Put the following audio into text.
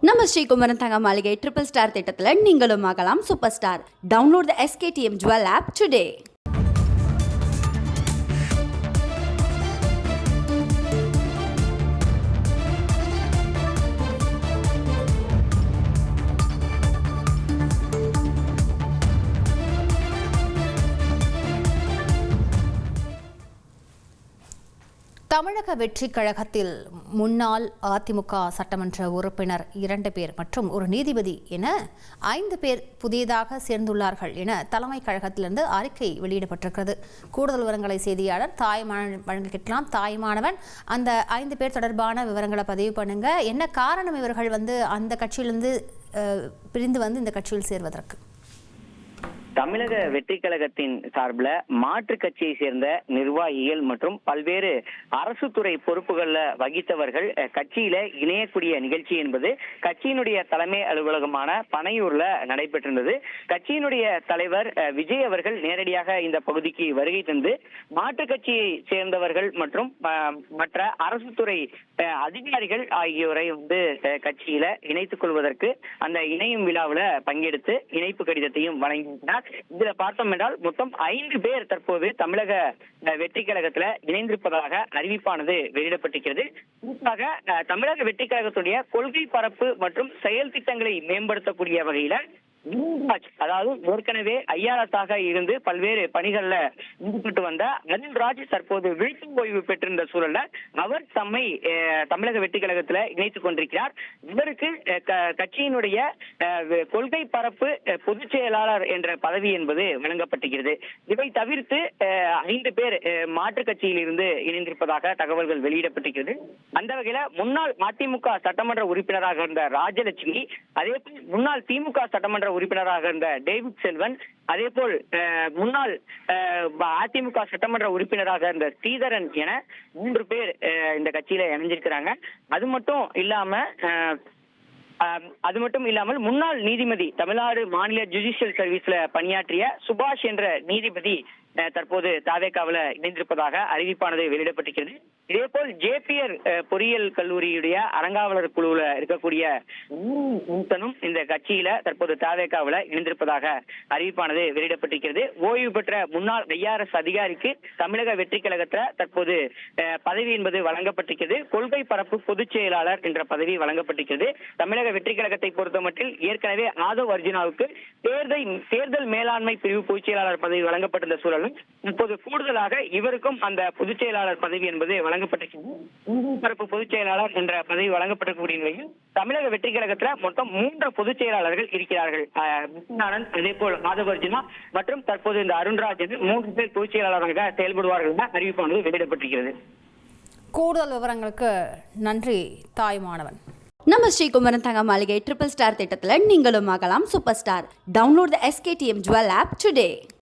நம்ம ஸ்ரீகுமரன் தங்க மாளிகை ட்ரிபிள் ஸ்டார் திட்டத்தில் நீங்களும் ஆகலாம் super star. Download the SKTM jewel app today. தமிழக வெற்றி கழகத்தில் முன்னாள் அதிமுக சட்டமன்ற உறுப்பினர் 2 பேர் மற்றும் ஒரு நீதிபதி என 5 பேர் புதியதாக சேர்ந்துள்ளார்கள் என தலைமை கழகத்திலிருந்து அறிக்கை வெளியிடப்பட்டிருக்கிறது. கூடுதல் விவரங்களை செய்தியாளர் தாய்மானவன் வழங்க கேட்கலாம். தாய்மானவன், அந்த 5 பேர் தொடர்பான விவரங்களை பதிவு பண்ணுங்க. என்ன காரணம் இவர்கள் அந்த கட்சியிலிருந்து பிரிந்து இந்த கட்சியில் சேர்வதற்கு? தமிழக வெற்றி கழகத்தின் சார்பில் மாற்று கட்சியை சேர்ந்த நிர்வாகிகள் மற்றும் பல்வேறு அரசு துறை பொறுப்புகள்ல வகித்தவர்கள் கட்சியில இணையக்கூடிய நிகழ்ச்சி என்பது கட்சியினுடைய தலைமை அலுவலகமான பனையூர்ல நடைபெற்றிருந்தது. கட்சியினுடைய தலைவர் விஜய் அவர்கள் நேரடியாக இந்த பகுதிக்கு வருகை தந்து மாற்று கட்சியை சேர்ந்தவர்கள் மற்றும் மற்ற அரசு துறை அதிகாரிகள் ஆகியோரை கட்சியில இணைத்துக் கொள்வதற்கு அந்த இணையும் விழாவில் பங்கெடுத்து இணைப்பு கடிதத்தையும் வழங்கினார். இதுல பார்த்தோம் என்றால் மொத்தம் 5 பேர் தற்போது தமிழக வெற்றி கழகத்துல இணைந்திருப்பதாக அறிவிப்பானது வெளியிடப்பட்டிருக்கிறது. குறிப்பாக தமிழக வெற்றி கழகத்துடைய கொள்கை பரப்பு மற்றும் செயல் திட்டங்களை மேம்படுத்தக்கூடிய வகையில அதாவது ஏற்கனவே ஐஆர்எஸ் இருந்து பல்வேறு பணிகள்ல ஈடுபட்டு வந்த அருண்ராஜ் தற்போது விழிப்பு ஓய்வு பெற்றிருந்த சூழல்ல அவர் தம்மை தமிழக வெற்றி கழகத்துல இணைத்துக் கொண்டிருக்கிறார். இவருக்கு கட்சியினுடைய கொள்கை பரப்பு பொதுச் செயலாளர் என்ற பதவி என்பது வழங்கப்பட்டிருக்கிறது. இவை தவிர்த்து 5 பேர் மாற்றுக் கட்சியில் இருந்து இணைந்திருப்பதாக தகவல்கள் வெளியிடப்பட்டிருக்கிறது. அந்த வகையில முன்னாள் அதிமுக சட்டமன்ற உறுப்பினராக இருந்த ராஜலட்சுமி, அதே போல் முன்னாள் திமுக சட்டமன்ற உறுப்பினராக இருந்த டேவிட் செல்வன், அதே போல் முன்னாள் அதிமுக சட்டமன்ற உறுப்பினராக இருந்த ஸ்ரீதரன் என 3 பேர் இந்த கட்சியில இணைஞ்சிருக்கிறாங்க. அது மட்டும் இல்லாமல் முன்னாள் நீதிபதி தமிழ்நாடு மாநில ஜுடிஷியல் சர்வீஸ்ல பணியாற்றிய சுபாஷ் என்ற நீதிபதி தற்போது தாவேகாவில் இணைந்திருப்பதாக அறிவிப்பானது வெளியிடப்பட்டிருக்கிறது. இதேபோல் ஜேபிஆர் பொறியியல் கல்லூரியுடைய அறங்காவலர் குழுவில் இருக்கக்கூடிய இந்த கட்சியில தற்போது தாவேகாவில் இணைந்திருப்பதாக அறிவிப்பானது வெளியிடப்பட்டிருக்கிறது. ஓய்வு பெற்ற முன்னாள் ஐஆர்எஸ் அதிகாரிக்கு தமிழக வெற்றி கழகத்தில் தற்போது பதவி என்பது வழங்கப்பட்டிருக்கிறது. கொள்கை பரப்பு பொதுச் செயலாளர் என்ற பதவி வழங்கப்பட்டிருக்கிறது. தமிழக வெற்றி கழகத்தை பொறுத்தமட்டில் ஏற்கனவே ஆதவ் அர்ஜுனாவுக்கு தேர்தல் மேலாண்மை பிரிவு பொதுச் செயலாளர் பதவி வழங்கப்பட்டிருந்த சூழலும் இப்போது கூடுதலாக இவருக்கும் அந்த பொதுச் செயலாளர் பதவி என்பது வழங்கப்பட்டிருக்கிறது. பொதுச் செயலாளர் என்ற பதவி வழங்கப்பட்டிருக்கக்கூடிய நிலையில் தமிழக வெற்றி கழகத்தில் மொத்தம் 3 பொதுச் செயலாளர்கள் இருக்கிறார்கள். அதே போல் ஆதவ் அர்ஜுனா மற்றும் தற்போது இந்த அருண்ராஜ் 3 பேர் பொதுச் செயலாளராக செயல்படுவார்கள் என அறிவிப்பானது வெளியிடப்பட்டிருக்கிறது. கூடுதல் விவரங்களுக்கு நன்றி தாய்மானவன். நம்ம ஸ்ரீகுமரன் தங்க மாளிகை ட்ரிபிள் ஸ்டார் திட்டத்தில் நீங்களும் ஆகலாம் super star. Download the SKTM jewel app today.